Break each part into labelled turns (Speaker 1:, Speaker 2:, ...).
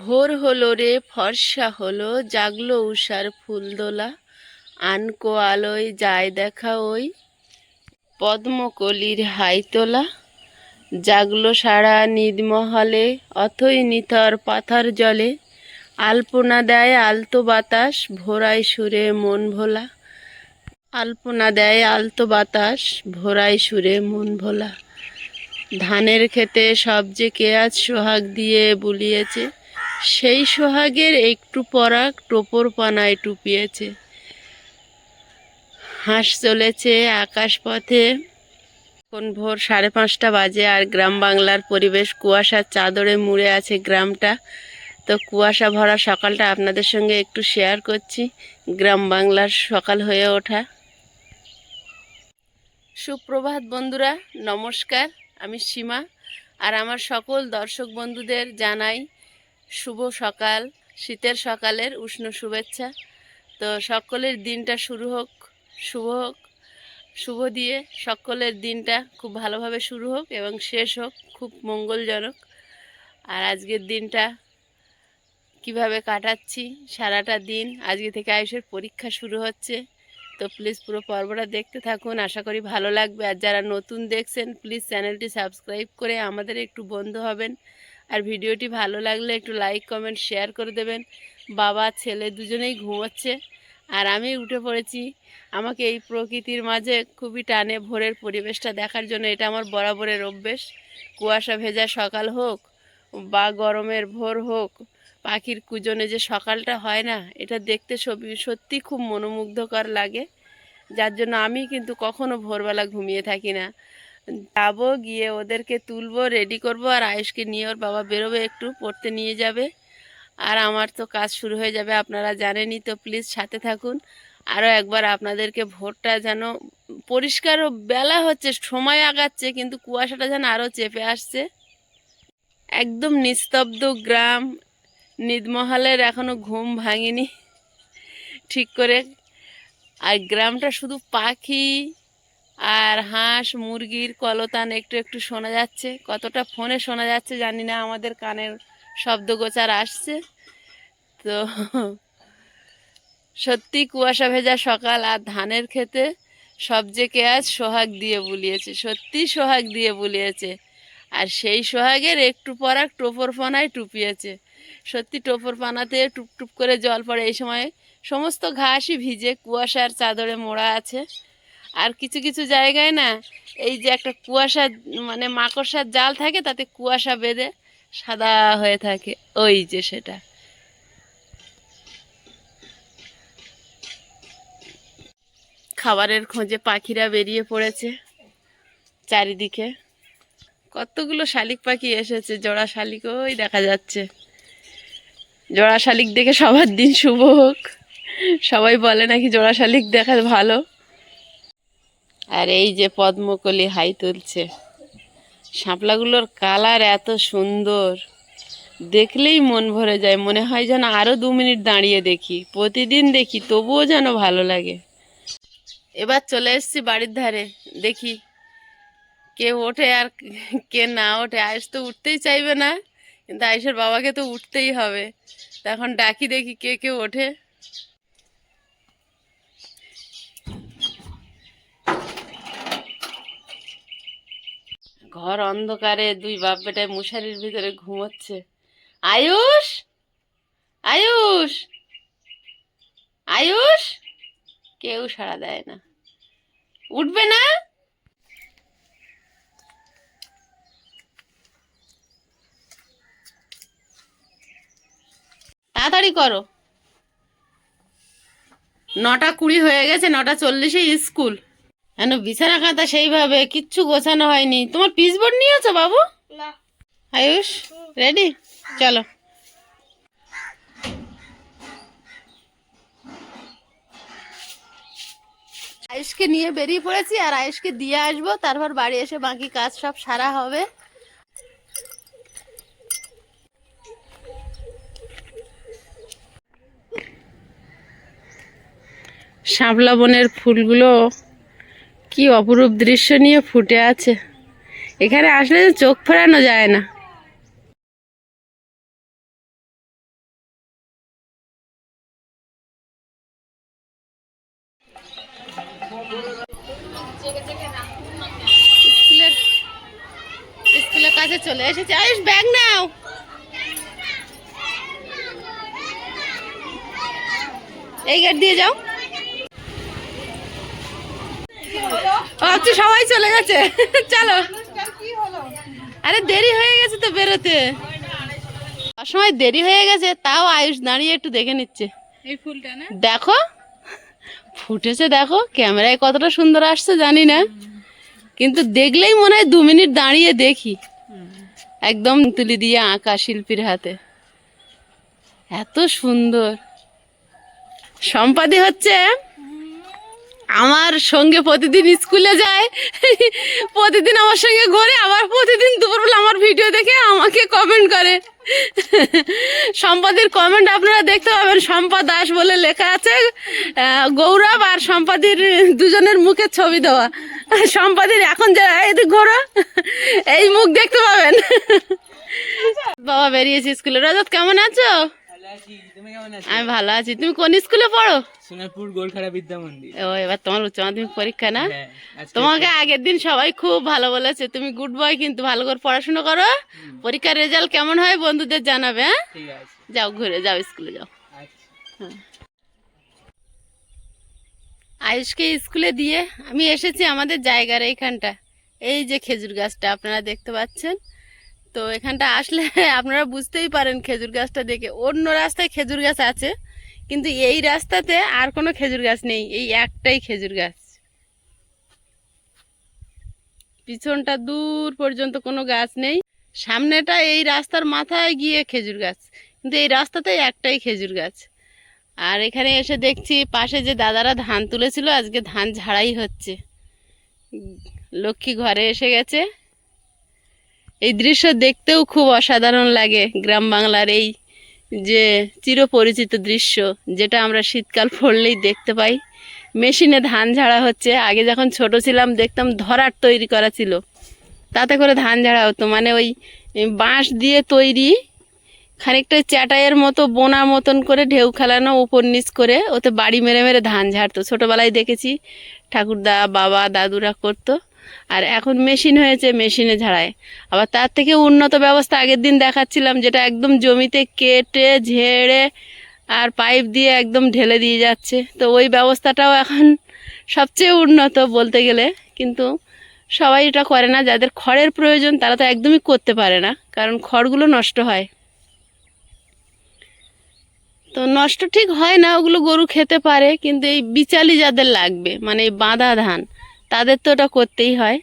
Speaker 1: ভোর হলো রে ফর্সা হলো, জাগলো উষার ফুলদোলা, আনকো আলোয় যায় দেখা ওই পদ্মকলির হাইতোলা। জাগলো সারা নিদমহলে, অথই নিথর পাথার জলে, আলপনা দেয় আলতো বাতাস, ভোরায় সুরে মন ভোলা। আলপনা দেয় আলতো বাতাস, ভোরায় সুরে মন ভোলা। ধানের ক্ষেতে সব যে কে আজ সোহাগ দিয়ে বুলিয়েছে, সেই সোহাগের একটু পরাগ টোপর পানায় টুপিয়েছে। হাঁস চলেছে আকাশ পথে, এখন ভোর 5:30 বাজে, আর গ্রাম বাংলার পরিবেশ কুয়াশার চাদরে মুড়ে আছে গ্রামটা। তো কুয়াশা ভরা সকালটা আপনাদের সঙ্গে একটু শেয়ার করছি, গ্রাম বাংলার সকাল হয়ে ওঠা। সুপ্রভাত বন্ধুরা, নমস্কার। আমি সীমা, আর আমার সকল দর্শক বন্ধুদের জানাই শুভ সকাল, শীতের সকালের উষ্ণ শুভেচ্ছা। তো সকলের দিনটা শুরু হোক, শুভ হোক, শুভ দিয়ে সকলের দিনটা খুব ভালোভাবে শুরু হোক এবং শেষ হোক খুব মঙ্গলজনক। আর আজকের দিনটা কিভাবে কাটাচ্ছি সারাটা দিন, আজকে থেকে আয়ুষের পরীক্ষা শুরু হচ্ছে। তো প্লিজ পুরো পর্বটা দেখতে থাকুন, আশা করি ভালো লাগবে। আর যারা নতুন দেখছেন প্লিজ চ্যানেলটি সাবস্ক্রাইব করে আমাদের একটু বন্ধু হবেন। আর ভিডিওটি ভালো লাগলে একটু লাইক কমেন্ট শেয়ার করে দেবেন। বাবা ছেলে দুজনেই ঘুমোচ্ছে, আর আমি উঠে পড়েছি। আমাকে এই প্রকৃতির মাঝে খুবই টানে ভোরের পরিবেশটা দেখার জন্য। এটা আমার বরাবরের অভ্যেস। কুয়াশা ভেজা সকাল হোক বা গরমের ভোর হোক, পাখির কুজনে যে সকালটা হয় না, এটা দেখতে সত্যি খুব মনোমুগ্ধকর লাগে। যার জন্য আমি কিন্তু কখনো ভোরবেলা ঘুমিয়ে থাকি না। যাবো, গিয়ে ওদেরকে তুলবো, রেডি করব, আর আয়ুষকে নিয়ে ওর বাবা বেরোবে, একটু পড়তে নিয়ে যাবে, আর আমার তো কাজ শুরু হয়ে যাবে। আপনারা জানেনই তো, প্লিজ সাথে থাকুন। আরও একবার আপনাদেরকে ভোরটা যেন পরিষ্কার, বেলা হচ্ছে, সময় আগাচ্ছে, কিন্তু কুয়াশাটা যেন আরও চেপে আসছে। একদম নিস্তব্ধ গ্রাম, নিদমহলের এখনো ঘুম ভাঙিনি ঠিক করে। আর গ্রামটা শুধু পাখি আর হাঁস মুরগির কলতান একটু একটু শোনা যাচ্ছে। কতটা ফোনে শোনা যাচ্ছে জানি না, আমাদের কানের শব্দগোচর আসছে। তো সত্যি কুয়াশা ভেজা সকাল, আর ধানের খেতে সব যে কে আজ সোহাগ দিয়ে বুলিয়েছে, সত্যি সোহাগ দিয়ে বুলিয়েছে। আর সেই সোহাগের একটু পরাগ টোপর পানায় টুপিয়েছে। সত্যি টোপর পানাতে টুপ টুপ করে জল পড়ে। এই সময় সমস্ত ঘাসই ভিজে কুয়াশার চাদরে মোড়া আছে। আর কিছু কিছু জায়গায় না, এই যে একটা কুয়াশা, মানে মাকড়সার জাল থাকে, তাতে কুয়াশা বেঁধে সাদা হয়ে থাকে, ওই যে সেটা। খাবারের খোঁজে পাখিরা বেরিয়ে পড়েছে চারিদিকে। কতগুলো শালিক পাখি এসেছে, জোড়া শালিক ওই দেখা যাচ্ছে। জোড়া শালিক দেখে সবার দিন শুভ হোক। সবাই বলে নাকি জোড়া শালিক দেখা ভালো। আর এই যে পদ্মকলি হাই তুলছে। শাপলাগুলোর কালার এত সুন্দর, দেখলেই মন ভরে যায়। মনে হয় যেন আরও 2 মিনিট দাঁড়িয়ে দেখি, প্রতিদিন দেখি তবুও যেন ভালো লাগে। এবার চলে এসেছি বাড়ির ধারে, দেখি কে ওঠে আর কে না ওঠে। আয়ুষ তো উঠতেই চাইবে না, কিন্তু আয়ুষের বাবাকে তো উঠতেই হবে। তখন ডাকি, দেখি কে কে ওঠে। ঘর অন্ধকারে দুই বাপ বেটায় মশারির ভিতরে ঘুমোচ্ছে। আয়ুষ, আয়ুষ, আয়ুষ, কেউ সাড়া দেয় না। উঠবে না? তাড়াতাড়ি করো, 9:20 হয়ে গেছে, 9:40 স্কুল। কেন বিছানা কাঁথা সেইভাবে কিচ্ছু গোছানো হয়নি? তোমার পিচবোর্ড নিয়েছো বাবু? না। আয়ুষ রেডি, চলো। আয়ুষকে নিয়ে বেরিয়ে পড়েছি, আর আয়ুষকে দিয়ে আসবো, তারপর বাড়ি এসে বাকি কাজ সব সারা হবে। শাপলা বনের ফুলগুলো কি অপরূপ দৃশ্য নিয়ে ফুটে আছে। এখানে আসলে চোখ ফেরানো যায় না। কাছে চলে এসেছি। আয়ুষ ব্যাগ নাও। এই গেট দিয়ে যাও। ভাবছি সবাই চলে গেছে। চলো। আরে দেরি হয়ে গেছে তো বেরোতে, সময় দেরি হয়ে গেছে, তাও আয়ুষ দাঁড়িয়ে একটু দেখে নিচ্ছে।
Speaker 2: এই ফুলটা না
Speaker 1: দেখো ফুটেছে, দেখো ক্যামেরায় কতটা সুন্দর আসছে জানি না, কিন্তু দেখলেই মনে হয় 2 মিনিট দাঁড়িয়ে দেখি। একদম তুলি দিয়ে আঁকা শিল্পীর হাতে, এত সুন্দর। সম্পাদি হচ্ছে আমার সঙ্গে, প্রতিদিন স্কুলে যায়, প্রতিদিন আমার সঙ্গে ঘোরে, আবার প্রতিদিন দুপুরবেলা আমার ভিডিও দেখে আমাকে কমেন্ট করে। সম্পাদির কমেন্ট আপনারা দেখতে পাবেন, সম্পা দাস বলে লেখা আছে। গৌরব আর সম্পাদির দুজনের মুখে ছবি দেওয়া। সম্পাদির এখন যা এদিক ঘোরো, এই মুখ দেখতে পাবেন। বাবা বেরিয়েছি স্কুলে। রজত কেমন আছো? আমি ভালো আছি। তুমি কোন স্কুলে পড়ো?
Speaker 3: সোনারপুর গোলখাড়া বিদ্যা মন্দির।
Speaker 1: ও, এবার তোমার উচ্চ মাধ্যমিক পরীক্ষা না? তোমাকে আগের দিন সবাই খুব ভালো বলেছে, তুমি গুড বয়, কিন্তু ভালো করে পড়াশোনা করো। পরীক্ষার রেজাল্ট কেমন হয় বন্ধুদের জানাবে। হ্যাঁ,
Speaker 3: ঠিক আছে,
Speaker 1: যাও ঘুরে যাও, স্কুলে যাও। হ্যাঁ। আয়ুষকে স্কুলে দিয়ে আমি এসেছি আমাদের জায়গার এইখানটা। এই যে খেজুর গাছটা আপনারা দেখতে পাচ্ছেন, তো এখানটা আসলে আপনারা বুঝতেই পারেন খেজুর গাছটা দেখে। অন্য রাস্তায় খেজুর গাছ আছে, কিন্তু এই রাস্তাতে আর কোনো খেজুর গাছ নেই, এই একটাই খেজুর গাছ। পিছনটা দূর পর্যন্ত কোনো গাছ নেই, সামনেটা এই রাস্তার মাথায় গিয়ে খেজুর গাছ, কিন্তু এই রাস্তাতেই একটাই খেজুর গাছ। আর এখানে এসে দেখছি পাশে যে দাদারা ধান তুলেছিল, আজকে ধান ঝাড়াই হচ্ছে। লক্ষ্মী ঘরে এসে গেছে। এই দৃশ্য দেখতেও খুব অসাধারণ লাগে, গ্রাম বাংলার এই যে চিরপরিচিত দৃশ্য, যেটা আমরা শীতকাল পড়লেই দেখতে পাই। মেশিনে ধান ঝাড়া হচ্ছে। আগে যখন ছোট ছিলাম দেখতাম ধরার তৈরি করা ছিল, তাতে করে ধান ঝাড়া হতো, মানে ওই বাঁশ দিয়ে তৈরি খানিকটা চ্যাটাইয়ের মতো বোনা মতন করে ঢেউ খেলানো, উপর নিচ করে, ওতে বাড়ি মেরে মেরে ধান ঝাড়তো। ছোটোবেলায় দেখেছি ঠাকুরদা, বাবা, দাদুরা করতো। আর এখন মেশিন হয়েছে, মেশিনে ঝাড়ায়। আবার তার থেকে উন্নত ব্যবস্থা আগের দিন দেখাচ্ছিলাম, যেটা একদম জমিতে কেটে ঝেড়ে আর পাইপ দিয়ে একদম ঢেলে দিয়ে যাচ্ছে। তো ওই ব্যবস্থাটাও এখন সবচেয়ে উন্নত বলতে গেলে, কিন্তু সবাই এটা করে না। যাদের খড়ের প্রয়োজন তারা তো একদমই করতে পারে না, কারণ খড়গুলো নষ্ট হয়। তো নষ্ট ঠিক হয় না, ওগুলো গরু খেতে পারে, কিন্তু এই বিচালি যাদের লাগবে, মানে এই বাঁধা ধান, তাদের তো ওটা করতেই হয়।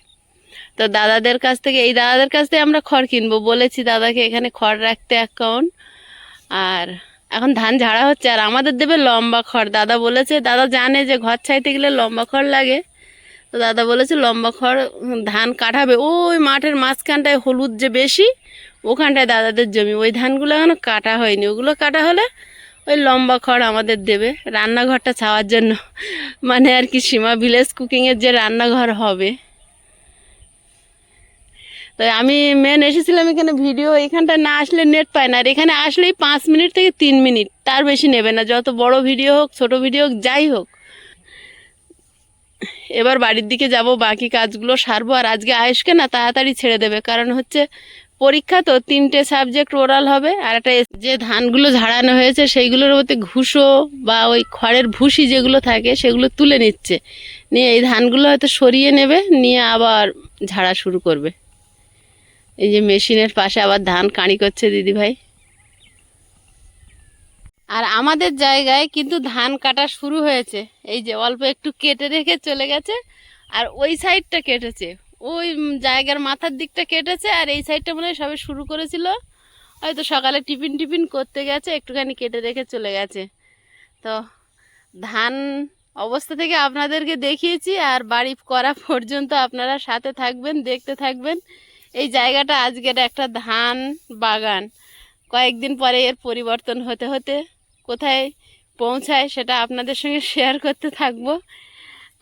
Speaker 1: তো দাদাদের কাছ থেকে, এই দাদাদের কাছ থেকে আমরা খড় কিনবো, বলেছি দাদাকে এখানে খড় রাখতে 1 কাউন। আর এখন ধান ঝাড়া হচ্ছে, আর আমাদের দেবে লম্বা খড়। দাদা বলেছে, দাদা জানে যে ঘর ছাইতে গেলে লম্বা খড় লাগে, তো দাদা বলেছে লম্বা খড় ধান কাটাবে। ওই মাঠের মাঝখানটায় হলুদ যে বেশি, ওখানটায় দাদাদের জমি, ওই ধানগুলো এখনো কাটা হয়নি। ওগুলো কাটা হলে ওই লম্বা খড় আমাদের দেবে রান্নাঘরটা ছাওয়ার জন্য, মানে আর কি সীমা ভিলেজ কুকিংয়ের যে রান্নাঘর হবে। তো আমি মেন এসেছিলাম এখানে ভিডিও, এখানটা না আসলে নেট পায় না, আর এখানে আসলেই 5 মিনিট থেকে 3 মিনিট, তার বেশি নেবে না, যত বড় ভিডিও হোক ছোট ভিডিও হোক যাই হোক। এবার বাড়ির দিকে যাব, বাকি কাজগুলো সারবো। আর আজকে আয়েশকে না তাড়াতাড়ি ছেড়ে দেবে, কারণ হচ্ছে পরীক্ষা তো, 3টে সাবজেক্ট ওরাল হবে, আর একটা যে ধানগুলো ঝাড়ানো হয়েছে সেইগুলোর মধ্যে ঘুষো বা ওই খড়ের ভুসি যেগুলো থাকে সেগুলো তুলে নিচ্ছে, নিয়ে এই ধানগুলো হয়তো সরিয়ে নেবে, নিয়ে আবার ঝাড়া শুরু করবে। এই যে মেশিনের পাশে আবার ধান কাঁড়ি করছে দিদিভাই। আর আমাদের জায়গায় কিন্তু ধান কাটা শুরু হয়েছে, এই যে অল্প একটু কেটে রেখে চলে গেছে, আর ওই সাইডটা কেটেছে, ওই জায়গার মাথার দিকটা কেটেছে, আর এই সাইডটা মনে হয় সবে শুরু করেছিল, হয়তো সকালে টিফিন টিফিন করতে গেছে, একটুখানি কেটে রেখে চলে গেছে। তো ধান অবস্থা থেকে আপনাদেরকে দেখিয়েছি, আর বাড়ি করা পর্যন্ত আপনারা সাথে থাকবেন, দেখতে থাকবেন। এই জায়গাটা আজকের একটা ধান বাগান, কয়েকদিন পরে এর পরিবর্তন হতে হতে কোথায় পৌঁছায় সেটা আপনাদের সঙ্গে শেয়ার করতে থাকবো।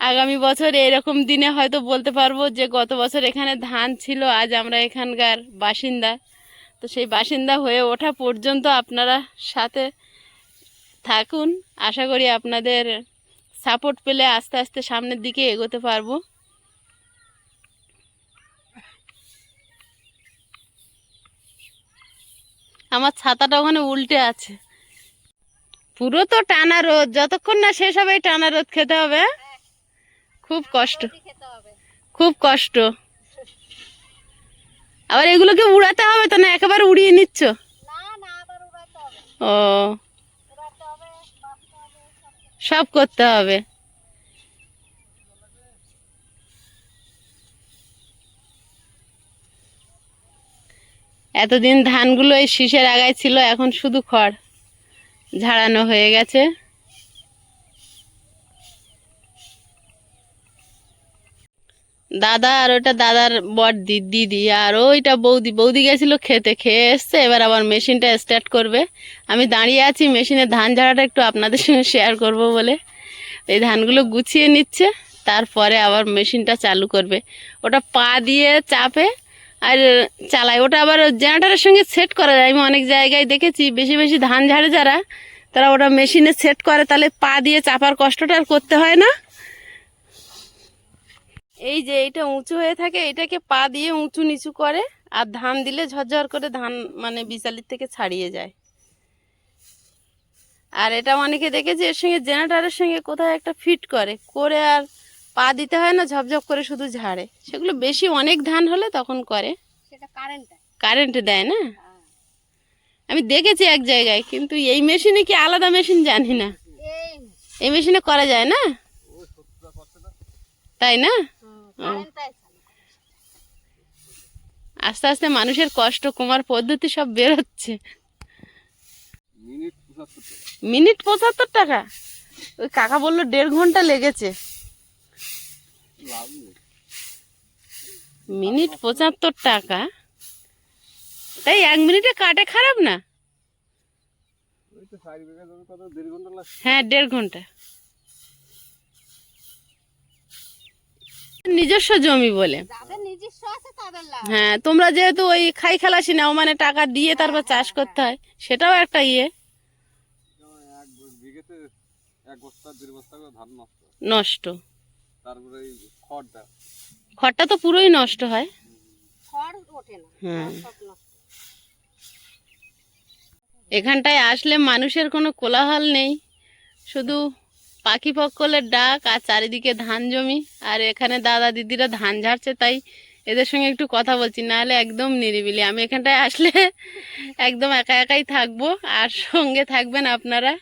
Speaker 1: আগামী বছর এরকম দিনে হয়তো বলতে পারবো যে গত বছর এখানে ধান ছিল, আজ আমরা এখানকার বাসিন্দা। তো সেই বাসিন্দা হয়ে ওঠা পর্যন্ত আপনারা সাথে থাকুন, আশা করি আপনাদের সাপোর্ট পেলে আস্তে আস্তে সামনের দিকে এগোতে পারবো। আমার ছাতাটা ওখানে উল্টে আছে। পুরো তো টানা রোদ, যতক্ষণ না শেষ হবে এই টানা রোদ খেতে হবে। খুব কষ্ট, খুব কষ্ট। আবার এগুলোকে উড়াতে হবে তো, না একেবারে উড়িয়ে নিচ্ছ? ও, সব করতে হবে। এতদিন ধানগুলো এই শীষের আগায় ছিল, এখন শুধু খড় ঝাড়ানো হয়ে গেছে। দাদা আর ওটা দাদার বর দিদি, আর ওইটা বৌদি। বৌদি গেছিল খেতে, খেয়ে এসছে, এবার আবার মেশিনটা স্টার্ট করবে। আমি দাঁড়িয়ে আছি মেশিনে ধান ঝাড়াটা একটু আপনাদের সঙ্গে শেয়ার করব বলে। এই ধানগুলো গুছিয়ে নিচ্ছে, তারপরে আবার মেশিনটা চালু করবে। ওটা পা দিয়ে চাপে আর চালায়, ওটা আবার জেনারেটরের সঙ্গে সেট করা যায়। আমি অনেক জায়গায় দেখেছি বেশি বেশি ধান ঝাড়ে যারা, তারা ওটা মেশিনে সেট করে, তাহলে পা দিয়ে চাপার কষ্টটা আর করতে হয় না। এই যে এইটা উঁচু হয়ে থাকে, এটাকে পা দিয়ে উঁচু নিচু করে, আর ধান দিলে ঝরঝর করে ধান মানে বিচালির থেকে ছাড়িয়ে যায়। আর এটা অনেকে দেখেছি এর সঙ্গে জেনারেটরের সঙ্গে কোথায় একটা ফিট করে করে, আর পা দিতে হয় না, ঝপঝপ করে শুধু ঝাড়ে। সেগুলো বেশি অনেক ধান হলে তখন করে,
Speaker 2: সেটা
Speaker 1: কারেন্টে দেয় না। আমি দেখেছি এক জায়গায়, কিন্তু এই মেশিনে কি আলাদা মেশিন জানি না। এই মেশিনে করা যায় না, তাই না? আস্তে আস্তে মানুষের কষ্ট কমার পদ্ধতি সব বেরোচ্ছে। মিনিট 75 টাকা? ওই কাকা বললো 1.5 ঘন্টা লেগেছে। মিনিট 75 টাকা? তাই 1 মিনিটে কাটে, খারাপ না। হ্যাঁ, 1.5 ঘন্টা। নিজস্ব জমি বলে। হ্যাঁ, তোমরা যেহেতু ওই খাই খালাসি নাও, মানে টাকা দিয়ে তারপর চাষ করতে হয়, সেটাও একটা ইয়ে। নষ্ট, খড়টা তো পুরোই নষ্ট হয়। হ্যাঁ, এখানটায় আসলে মানুষের কোনো কোলাহল নেই, শুধু পাখি পক্ষলের ডাক আর চারিদিকে ধান জমি। আর এখানে দাদা দিদিরা ধান ঝাড়ছে, তাই এদের সঙ্গে একটু কথা বলছি, নাহলে একদম নিরিবিলি। আমি এখানটায় আসলে একদম একা একাই থাকবো, আর সঙ্গে থাকবেন আপনারা।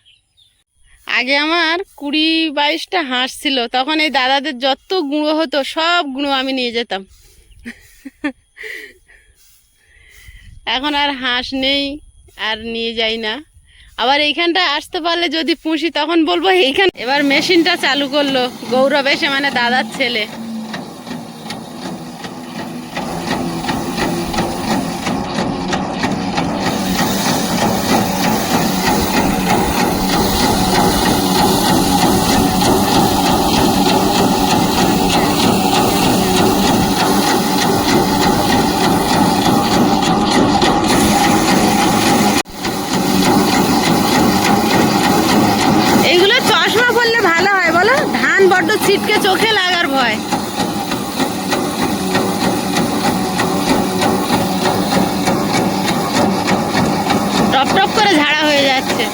Speaker 1: আগে আমার 20-22টা হাঁস ছিল, তখন এই দাদাদের যত গুঁড়ো হতো সব গুঁড়ো আমি নিয়ে যেতাম। এখন আর হাঁস নেই, আর নিয়ে যাই না। আবার এইখানটা আসতে পারলে যদি পুষি তখন বলবো এইখান। এবার মেশিনটা চালু করলো গৌরব এসে, মানে দাদার ছেলে। এইগুলো চশমা পরলে ভালো হয় বলো, ধান বড্ড ছিটকে চোখে লাগার ভয়। টপ টপ করে ঝাড়া হয়ে যাচ্ছে।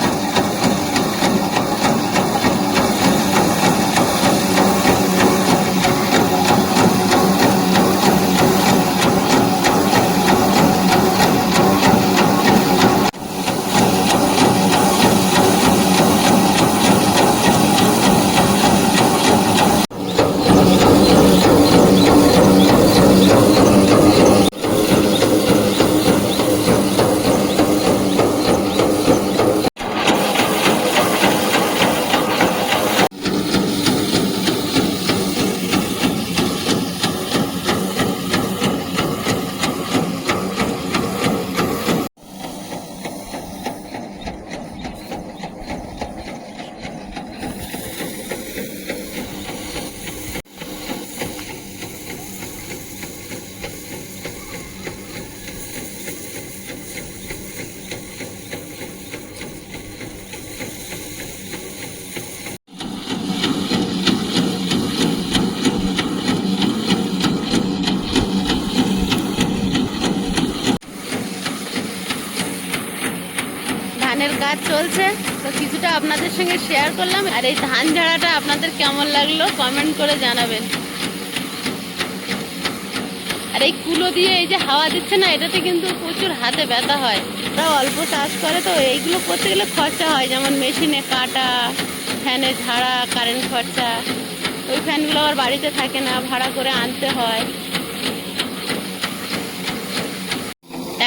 Speaker 1: ধানের কাজ চলছে, তো কিছুটা আপনাদের সঙ্গে শেয়ার করলাম। আর এই ধান ঝাড়াটা আপনাদের কেমন লাগলো কমেন্ট করে জানাবেন। আর এই কুলো দিয়ে এই যে হাওয়া দিচ্ছে না, এটাতে কিন্তু প্রচুর হাতে ব্যথা হয়। ওরা অল্প চাষ করে, তো এইগুলো করতে গেলে খরচা হয়, যেমন মেশিনে কাটা, ফ্যানে ঝাড়া, কারেন্ট খরচা। ওই ফ্যানগুলো আবার বাড়িতে থাকে না, ভাড়া করে আনতে হয়।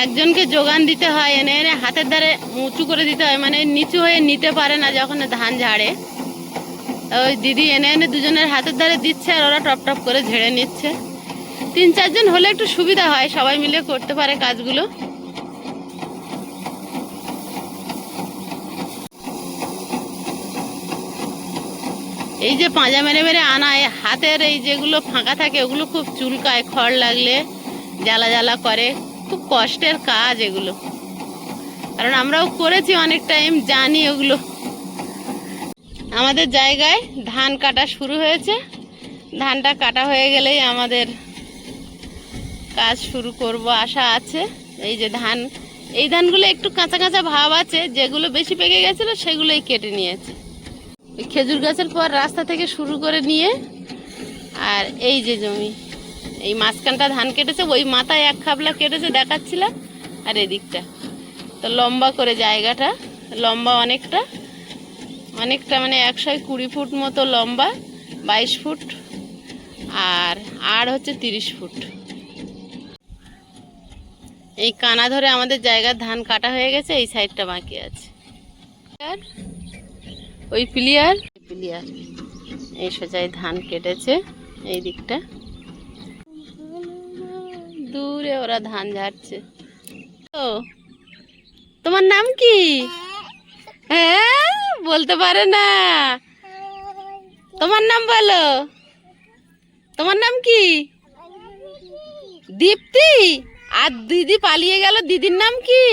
Speaker 1: একজনকে যোগান দিতে হয়, এনে এনে হাতের ধারে উঁচু করে দিতে হয়, মানে নিচু হয়ে নিতে পারে না যখন ধান ঝাড়ে। ওই দিদি এনে এনে দুজনের হাতের ধারে দিচ্ছে, আর ওরা টপ টপ করে ঝেড়ে নিচ্ছে। 3-4 জন হলে একটু সুবিধা হয়, সবাই মিলে করতে পারে কাজগুলো। এই যে পাঁজা মেরে মেরে আনায়, হাতের এই যেগুলো ফাঁকা থাকে ওগুলো খুব চুলকায়, খড় লাগলে জ্বালা জ্বালা করে। খুব কষ্টের কাজ এগুলো, কারণ আমরাও করেছি অনেক টাইম, জানি ওগুলো। আমাদের জায়গায় ধান কাটা শুরু হয়েছে। ধানটা কাটা হয়ে গেলেই আমাদের কাজ শুরু করব আশা আছে। এই যে ধান, এই ধানগুলো একটু কাঁচা কাঁচা ভাব আছে, যেগুলো বেশি পেকে গেছিলো সেগুলোই কেটে নিয়েছে। ওই খেজুর গাছের পর রাস্তা থেকে শুরু করে নিয়ে, আর এই যে জমি, এই মাঝখানটা ধান কেটেছে, ওই মাথায় এক খাবলা কেটেছে দেখাচ্ছিলাম, আর এদিকটা তো লম্বা করে জায়গাটা, লম্বা অনেকটা অনেকটা, মানে 120 ফুট মতো লম্বা, 22 ফুট, আর হচ্ছে 30 ফুট। এই কানা ধরে আমাদের জায়গার ধান কাটা হয়ে গেছে, এই সাইডটা বাকি আছে। আর ওই প্লিয়ার এই সোজাই ধান কেটেছে, এই দিকটা দূরে ওরা ধান ঝাড়ছে। তো তোমার নাম কি? হ্যাঁ, বলতে পারে না। তোমার নাম বলো, তোমার নাম কি? দীপ্তি। আর দিদি পালিয়ে গেল, দিদির নাম কি?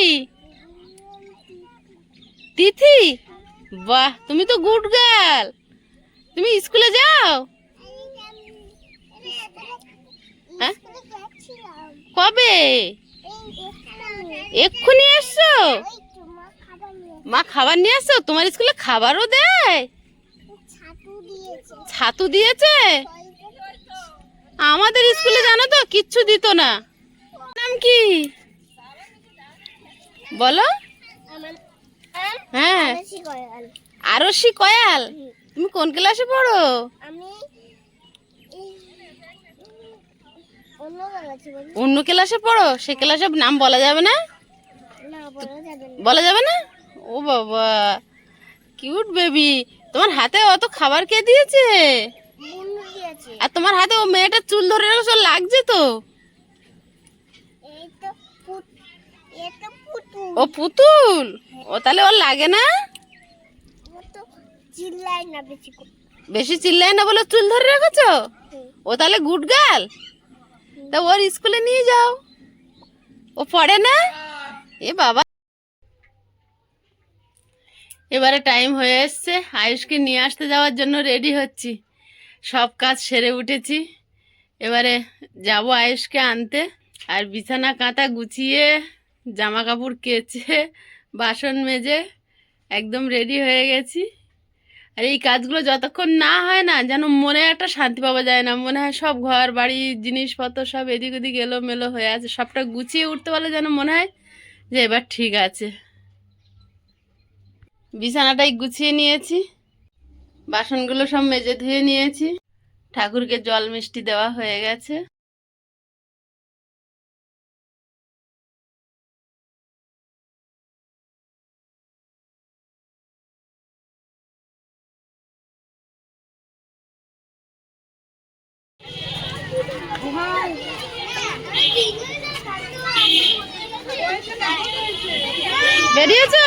Speaker 1: তিথি। বাহ, তুমি তো গুড গার্ল। তুমি স্কুলে যাও? হ্যাঁ, কবে? এক্ষুনি এসছো? মা খাবার নিয়ে আসছো? তোমার স্কুলে খাবারও দেয়? ছাতু দিয়েছে? আমাদের স্কুলে জানো তো কিচ্ছু দিত না। নাম কি বলো? হ্যাঁ, আরশি কয়াল। তুমি কোন ক্লাসে পড়ো? অন্য ক্লাসে পড়ো? সে ক্লাসের নাম বলা যাবে না? বলা যাবে না? ও বাবা, কিউট বেবি। তোমার হাতে অত খাবার কে দিয়েছে? আর তোমার হাতে ও মেয়েটার চুল ধরে রেখেছো, লাগছে তো? ও পুতুল, ও তাহলে ওর লাগে না? বেশি চিল্লায় না বলে চুল ধরে রেখেছো? ও তাহলে গুড গার্ল। তা ওর স্কুলে নিয়ে যাও, ও পড়ে না? এ বাবা, এবারে টাইম হয়ে এসছে, আয়ুষকে নিয়ে আসতে যাওয়ার জন্য রেডি হচ্ছি। সব কাজ সেরে উঠেছি, এবারে যাব আয়ুষকে আনতে। আর বিছানা কাঁথা গুছিয়ে, জামা কাপড় কেচে, বাসন মেজে একদম রেডি হয়ে গেছি। আর এই কাজগুলো যতক্ষণ না হয় না, যেন মনে একটা শান্তি পাওয়া যায় না। মনে হয় সব ঘর বাড়ি জিনিসপত্র সব এদিক ওদিক এলোমেলো হয়ে আছে, সবটা গুছিয়ে উঠতে পারলে যেন মনে হয় যে এবার ঠিক আছে। বিছানাটাই গুছিয়ে নিয়েছি, বাসনগুলো সব মেজে ধুয়ে নিয়েছি, ঠাকুরকে জল মিষ্টি দেওয়া হয়ে গেছে। বেরিয়েছো?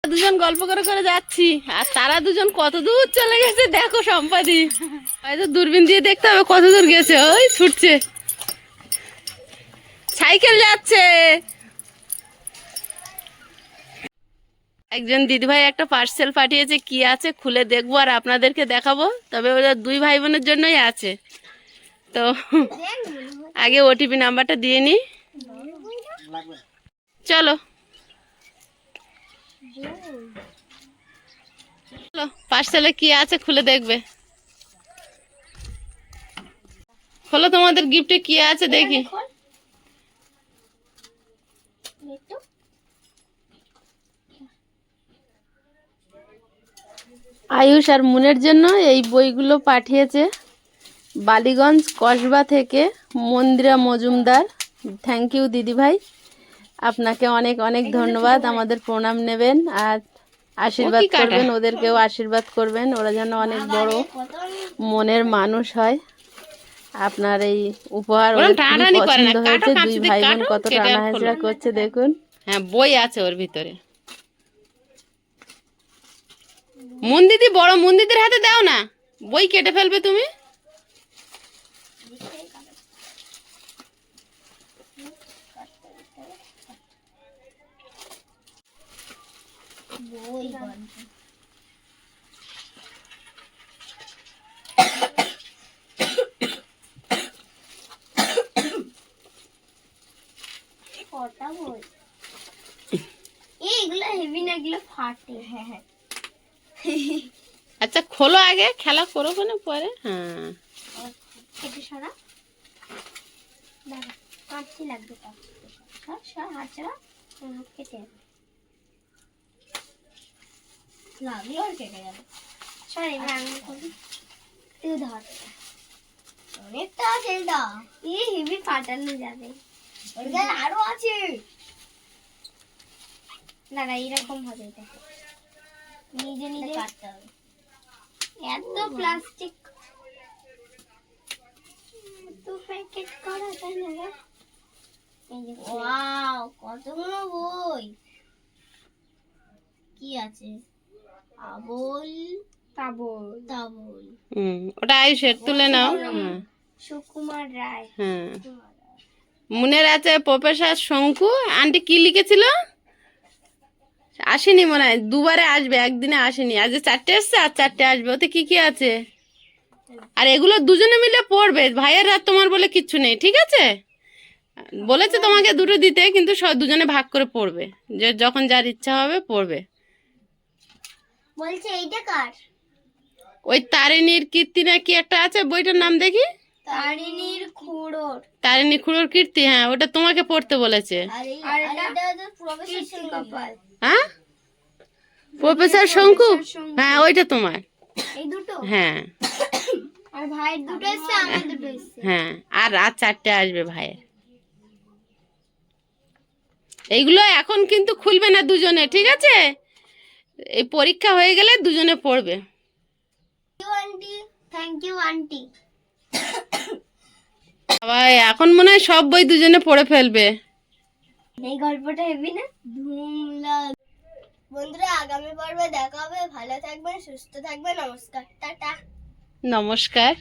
Speaker 1: দুজন গল্প করে করে যাচ্ছি, আর তারা দুজন কত দূর চলে গেছে দেখো সম্পাদি। হয়তো দূরবীন দিয়ে দেখতে হবে কত দূর গেছে। ওই ছুটছে, সাইকেল যাচ্ছে। একজন দিদিভাই একটা পার্সেল পাঠিয়েছে, কি আছে খুলে দেখবো আর আপনাদেরকে দেখাবো। তবে ওরা 2 ভাই বোনের জন্যই আছে। তো আগে ওটিপি নাম্বারটা দিয়ে নি, চলো। পার্সেলে কি আছে খুলে দেখবে। খোলো, তোমাদের গিফটে কি আছে দেখি। আয়ুষ আর মুনের জন্য এই বইগুলো পাঠিয়েছে বালিগঞ্জ কসবা থেকে মন্দিরা মজুমদার। থ্যাংক ইউ দিদিভাই, আপনাকে অনেক অনেক ধন্যবাদ। আমাদের প্রণাম নেবেন আর আশীর্বাদ করবেন, ওদেরকেও আশীর্বাদ করবেন, ওরা যেন অনেক বড় মনের মানুষ হয়। আপনার এই উপহার ওদের খুবই পছন্দ হয়েছে। দুই ভাই বোন কত টানাহেঁচড়া করছে দেখুন। হ্যাঁ, বই আছে ওর ভিতরে। মুন দিদি, বড় মুন দিদির হাতে দাও না, বই কেটে ফেলবে তুমি।
Speaker 2: কটা বই এইগুলো হেভি না, এগুলো ফাটে। হ্যাঁ হ্যাঁ,
Speaker 1: আচ্ছা খোলো, আগে খেলা করো না পরে। হ্যাঁ,
Speaker 2: কেটে সরা, দাঁড়া কাটতে লাগবে। সর সর, হাত ছাড়া, কেটে লাগলো আর কেটে গেল। সর, এবার আমি করি, তুই ধর। অনেকটা আছে এটা, এই হেভি ফাটানো যাবে। আরো আছে, দাঁড়া এইরকম হবে, এটা নিজে নিজে কাটতে হবে। এত প্লাস্টিক তো প্যাকেট করা, তাই না? ওয়াও, কতগুলো বই। কি আছে? আবল তাবল তাবল।
Speaker 1: ওটা আয়ুষের, তুলে নাও।
Speaker 2: সুকুমার রায়।
Speaker 1: হ্যাঁ, মুনের আছে প্রফেসর শঙ্কু। আন্টি কি লিখেছিল? আসেনি মনে হয়, দুবারে আসবে, একদিনে আসেনি। আজকে 4টে এসছে আর 4টে আসবে। ওতে কি কি আছে? আর এগুলো দুজনে মিলে পড়বে, ভাইয়ের আর তোমার বলে কিচ্ছু নেই, ঠিক আছে? বলেছে তোমাকে দুটো দিতে, কিন্তু সব দুজনে ভাগ করে পড়বে, যে যখন যার ইচ্ছা হবে পড়বে।
Speaker 2: বলছে এইটা কার?
Speaker 1: ওই তারিণীর কীর্তি না কি একটা আছে, বইটার নাম দেখি।
Speaker 2: তারিণীর খুড়োর।
Speaker 1: তারিণী খুড়োর কীর্তি, হ্যাঁ, ওটা তোমাকে পড়তে বলেছে।
Speaker 2: আর এটা প্রফেসর কপাল।
Speaker 1: হ্যাঁ, প্রফেসর শঙ্কু, হ্যাঁ ওইটা তোমার।
Speaker 2: এই দুটো?
Speaker 1: হ্যাঁ
Speaker 2: আর ভাইয়ের দুটো এসছে, আমার দুটো এসছে।
Speaker 1: হ্যাঁ, আর রাত 4টে আসবে ভাইয়ের। এইগুলো এখন কিন্তু খুলবে না দুজনে, ঠিক আছে? এই পরীক্ষা হয়ে গেলে দুজনে পড়বে।
Speaker 2: Thank you aunty.
Speaker 1: ভাই এখন মনে হয় সব বই দুজনে পড়ে ফেলবে।
Speaker 2: এই গল্পটা হেবি না? ধুমলা। বন্ধুরা, আগামী পর্বে দেখা হবে। ভালো থাকবেন, সুস্থ থাকবেন। নমস্কার, টাটা।
Speaker 1: নমস্কার।